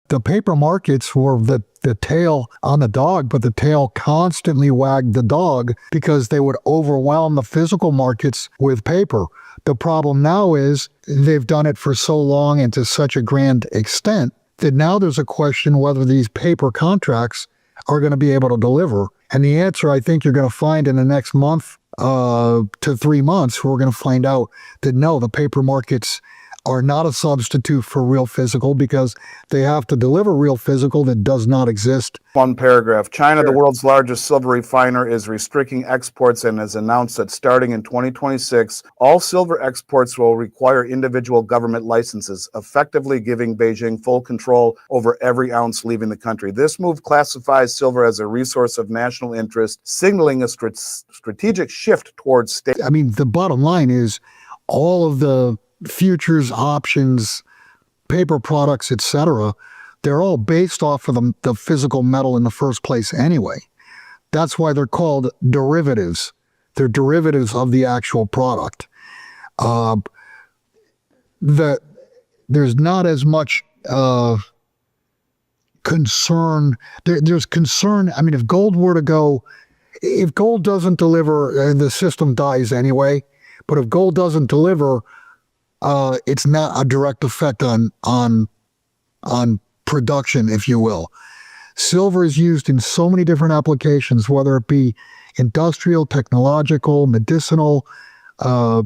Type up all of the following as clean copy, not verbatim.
The paper markets were the tail on the dog, but the tail constantly wagged the dog because they would overwhelm the physical markets with paper. The problem now is they've done it for so long and to such a grand extent that now there's a question whether these paper contracts are going to be able to deliver. And the answer I think you're going to find in the next month to 3 months, we're going to find out that no, the paper markets are not a substitute for real physical because they have to deliver real physical that does not exist. One paragraph. China, the world's largest silver refiner, is restricting exports and has announced that starting in 2026, all silver exports will require individual government licenses, effectively giving Beijing full control over every ounce leaving the country. This move classifies silver as a resource of national interest, signaling a strategic shift towards state. I mean, the bottom line is all of the futures, options, paper products, etc., they're all based off of the physical metal in the first place anyway. That's why they're called derivatives. They're derivatives of the actual product. There's not as much concern. There's concern. I mean, if gold doesn't deliver, the system dies anyway. But if gold doesn't deliver, it's not a direct effect on production, if you will. Silver is used in so many different applications, whether it be industrial, technological, medicinal. I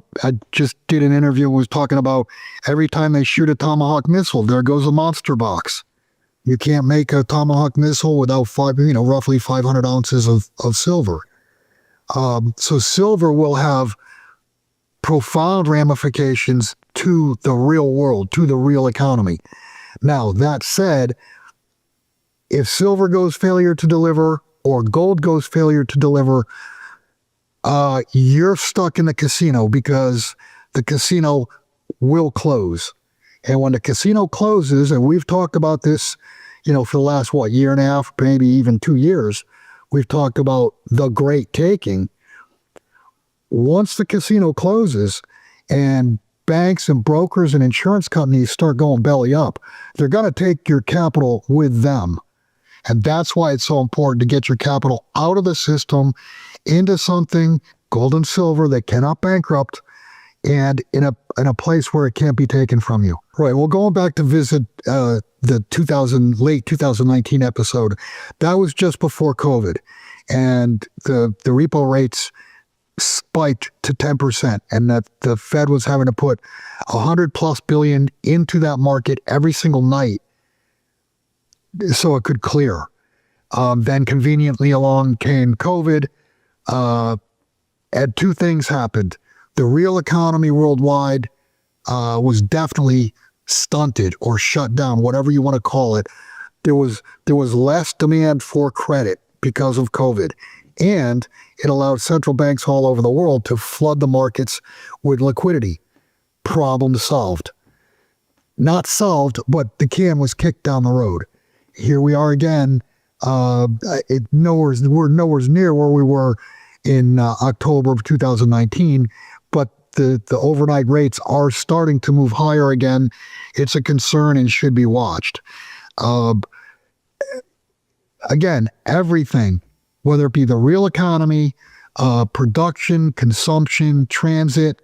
just did an interview and was talking about every time they shoot a Tomahawk missile, there goes a monster box. You can't make a Tomahawk missile without roughly 500 ounces of silver. So silver will have profound ramifications to the real world, to the real economy. Now, that said, if silver goes failure to deliver or gold goes failure to deliver, you're stuck in the casino because the casino will close. And when the casino closes, and we've talked about this, for the last, year and a half, maybe even 2 years, we've talked about the great taking. Once the casino closes and banks and brokers and insurance companies start going belly up, they're going to take your capital with them. And that's why it's so important to get your capital out of the system into something, gold and silver, that cannot bankrupt, and in a place where it can't be taken from you. Right. Well, going back to visit the late 2019 episode, that was just before COVID. And the repo rates spiked to 10%, and that the Fed was having to put $100+ billion into that market every single night so it could clear. Then conveniently along came COVID, and two things happened. The real economy worldwide was definitely stunted or shut down, whatever you want to call it. There was less demand for credit because of COVID. And it allowed central banks all over the world to flood the markets with liquidity. Problem solved. Not solved, but the can was kicked down the road. Here we are again. We're nowhere near where we were in October of 2019, but the overnight rates are starting to move higher again. It's a concern and should be watched. Again, everything, whether it be the real economy, production, consumption, transit,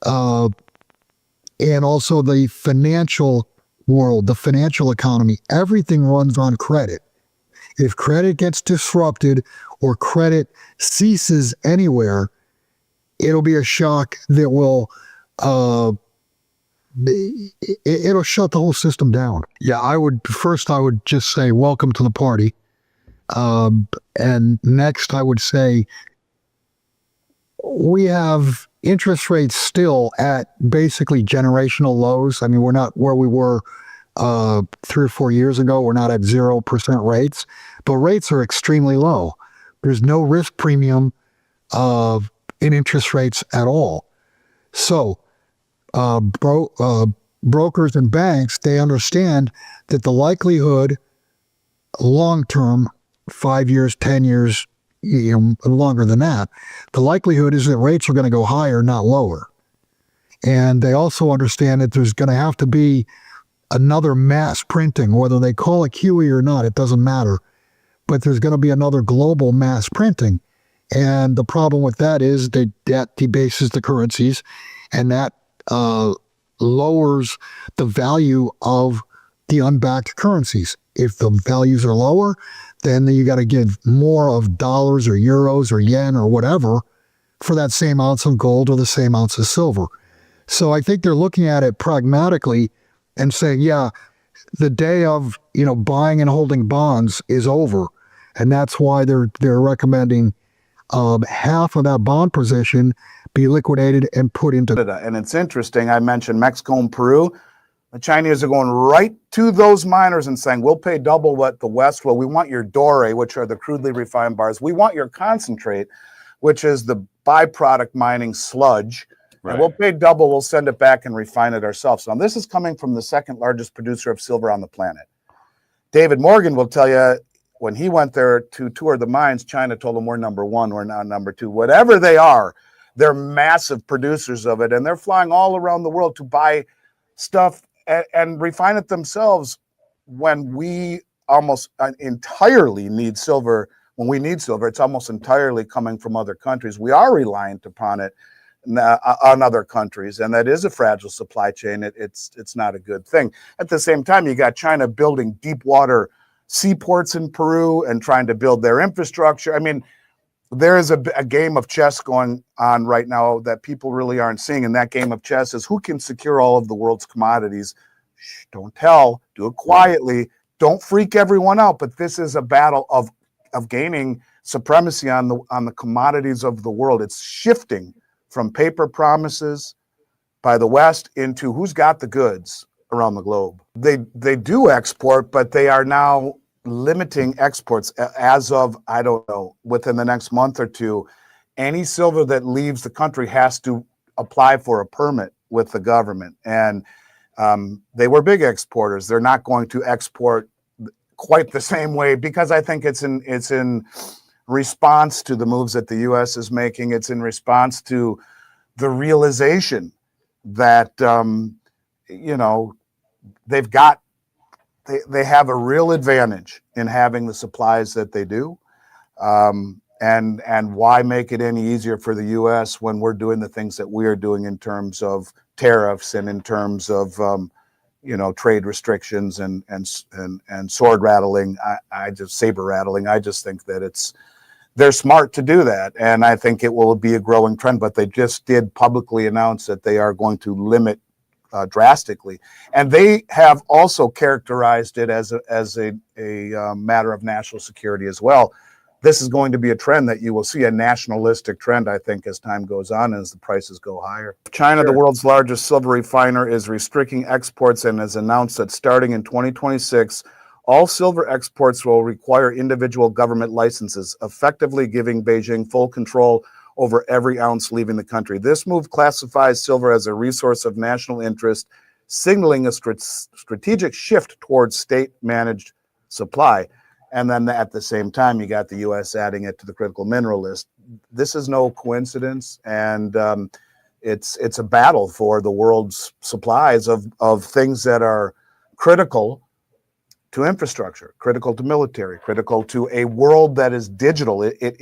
and also the financial world, the financial economy, everything runs on credit. If credit gets disrupted or credit ceases anywhere, it'll be a shock that will, it'll shut the whole system down. Yeah, I would just say, welcome to the party. And next, I would say we have interest rates still at basically generational lows. I mean, we're not where we were 3 or 4 years ago. We're not at 0% rates, but rates are extremely low. There's no risk premium in interest rates at all. So brokers and banks, they understand that the likelihood long-term, 5 years, 10 years, longer than that, the likelihood is that rates are going to go higher, not lower. And they also understand that there's going to have to be another mass printing, whether they call it QE or not, it doesn't matter. But there's going to be another global mass printing. And the problem with that is that debases the currencies, and that lowers the value of the unbacked currencies. If the values are lower, then you got to give more of dollars or euros or yen or whatever for that same ounce of gold or the same ounce of silver. So I think they're looking at it pragmatically and saying, yeah, the day of buying and holding bonds is over, and that's why they're recommending half of that bond position be liquidated and put into. And it's interesting. I mentioned Mexico and Peru. The Chinese are going right to those miners and saying, we'll pay double what the West will. We want your doré, which are the crudely refined bars. We want your concentrate, which is the byproduct mining sludge. Right. And we'll pay double. We'll send it back and refine it ourselves. Now, this is coming from the second largest producer of silver on the planet. David Morgan will tell you, when he went there to tour the mines, China told him, we're number one, we're not number two. Whatever they are, they're massive producers of it, and they're flying all around the world to buy stuff and refine it themselves when we almost entirely need silver. When we need silver, it's almost entirely coming from other countries. We are reliant upon it on other countries, and that is a fragile supply chain. It's not a good thing. At the same time, you got China building deep water seaports in Peru and trying to build their infrastructure. I mean, there is a game of chess going on right now that people really aren't seeing. And that game of chess is who can secure all of the world's commodities. Shh, don't tell, do it quietly. Don't freak everyone out. But this is a battle of gaining supremacy on the commodities of the world. It's shifting from paper promises by the West into who's got the goods around the globe. They do export, but they are now limiting exports as of, I don't know, within the next month or two. Any silver that leaves the country has to apply for a permit with the government. And they were big exporters. They're not going to export quite the same way, because I think it's in response to the moves that the U.S. is making. It's in response to the realization that, they have a real advantage in having the supplies that they do. And why make it any easier for the U.S. when we're doing the things that we are doing in terms of tariffs and in terms of, trade restrictions and sword rattling, saber rattling. I just think that they're smart to do that. And I think it will be a growing trend, but they just did publicly announce that they are going to limit drastically. And they have also characterized it as a matter of national security as well. This is going to be a trend that you will see, a nationalistic trend, I think, as time goes on, as the prices go higher. China, the world's largest silver refiner, is restricting exports and has announced that starting in 2026, all silver exports will require individual government licenses, effectively giving Beijing full control over every ounce leaving the country. This move classifies silver as a resource of national interest, signaling a strategic shift towards state-managed supply. And then at the same time, you got the U.S. adding it to the critical mineral list. This is no coincidence, and it's a battle for the world's supplies of things that are critical to infrastructure, critical to military, critical to a world that is digital. It is